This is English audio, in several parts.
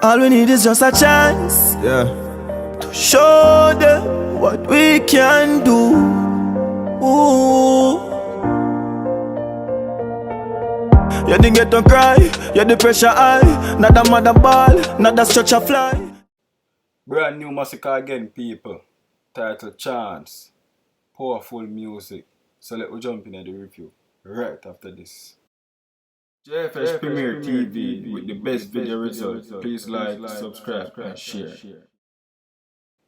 All we need is just a chance, to show them what we can do. Ooh. You didn't get to cry, you the pressure high. Not a mother ball, not a structure fly. Brand new Masicka again, people. Title Chance. Powerful music. So let us jump into the review right after this. JFS Premier TV with the best video results. Please like, subscribe and share.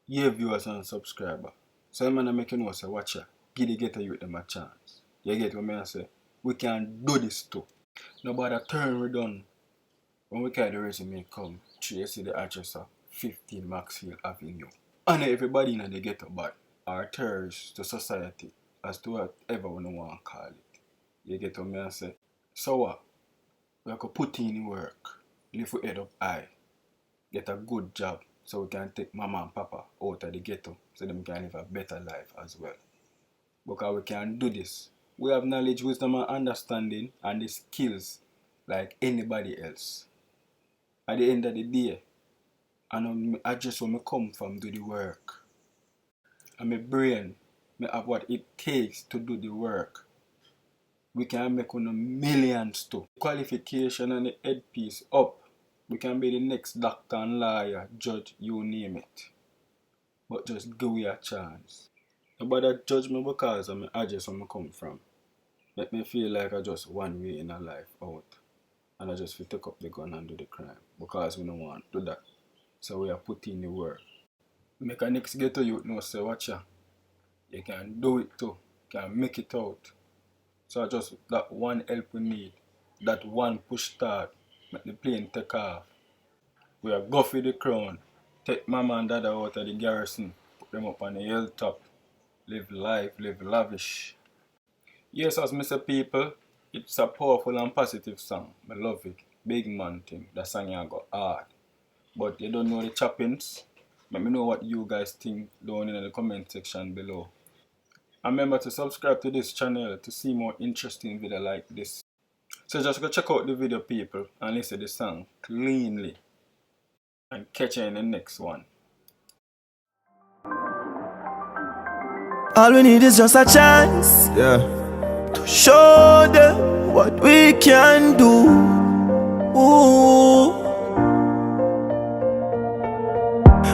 Yeah, viewers and subscribers. So I'm gonna make you know, say watch ya. Give the ghetto youth them a chance. You get what I say? We can do this too. Nobody turn we done. When we carry the resume come, you see the address of 15 Maxfield Avenue. And everybody in the ghetto bad are terrorists to society as to whatever we want to call it. You get what I say? So what? We have to put in the work, lift our head up high, get a good job so we can take mama and papa out of the ghetto so them can live a better life as well. Because we can do this. We have knowledge, wisdom and understanding and the skills like anybody else. At the end of the day, I just want to come from do the work. And my brain, I have what it takes to do the work. We can make millions too. Qualification and the headpiece up. We can be the next doctor and lawyer, judge, you name it. But just give me a chance. Nobody judge me because of my address where I come from. Make me feel like I just one way in a life out. And I just feel take up the gun and do the crime. Because we don't want to do that. So we are putting in the work. Make a next ghetto youth know, say watch ya. You can do it too. You can make it out. So just that one help we need. That one push start. Make the plane take off. We are go for the crown. Take mama and dada out of the garrison. Put them up on the hilltop. Live life, live lavish. Yes, as I say people, it's a powerful and positive song. I love it. Big man thing. That song you got hard. But you don't know the choppings. Let me know what you guys think down in the comment section below. And remember to subscribe to this channel to see more interesting videos like this. So just go check out the video people and listen to the song cleanly. And catch you in the next one. All we need is just a chance, to show them what we can do. Ooh.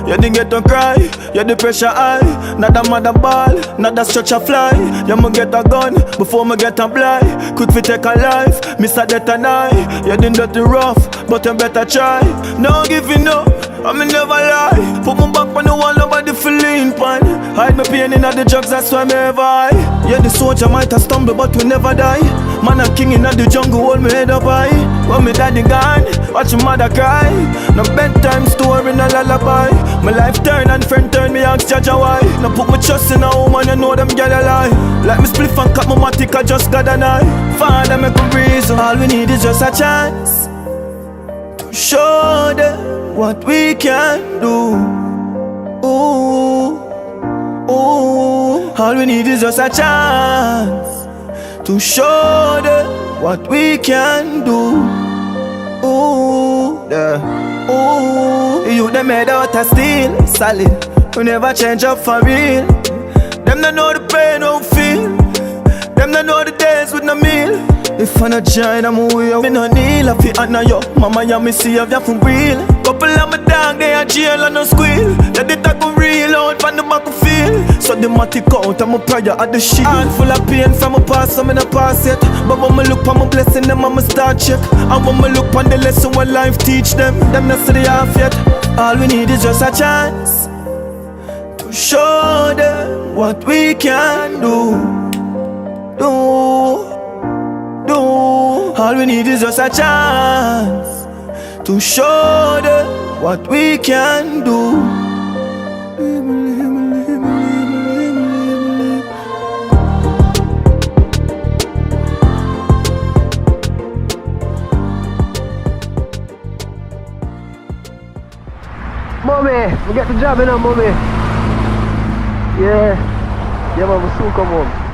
You didn't get to cry, you the pressure high. Not a mother ball, not a structure fly. You me get a gun before me get a blind. Could we take a life, Mr. Death and I. You didn't dirty rough, but you better try. No giving up, I me never lie. Put my back on the wall, nobody feeling pan. Hide my pain in the drugs, that's why me ever high. Yeah, the soldier might have stumbled, but we never die. Man, I'm king in the jungle, hold me head up high. When me daddy gone, watch your mother cry. No bedtime story, no lullaby. My life turn and friend turn, me ask Jaja why. Now put my trust in a woman, you know them girl a lie. Like me spliff and cut my matic, I just got an eye. Father make a reason. All we need is just a chance to show them what we can do. Ooh, ooh. All we need is just a chance to show them what we can do. Ooh, yeah. Ooh, you them made out of steel, solid. We never change up for real. Them don't know the pain, don't feel. Them don't know the days with no meal. If I not join, I'm away. Me no kneel, I feel honor yo. Mama, ya me see of ya for real. Couple of my dog, they are jail and no squeal. Let it go real out from the battlefield. So the matic out, I'm a prayer at the shield. Hand full of pain from my past, so me no pass yet. But when me look on my blessing, them I'ma start check. And when me look on the lesson what life teach them not see the half yet. All we need is just a chance to show them what we can do. All we need is just a chance to show them what we can do. Mommy, we get the job in now, mommy. Yeah, man, we soon come home.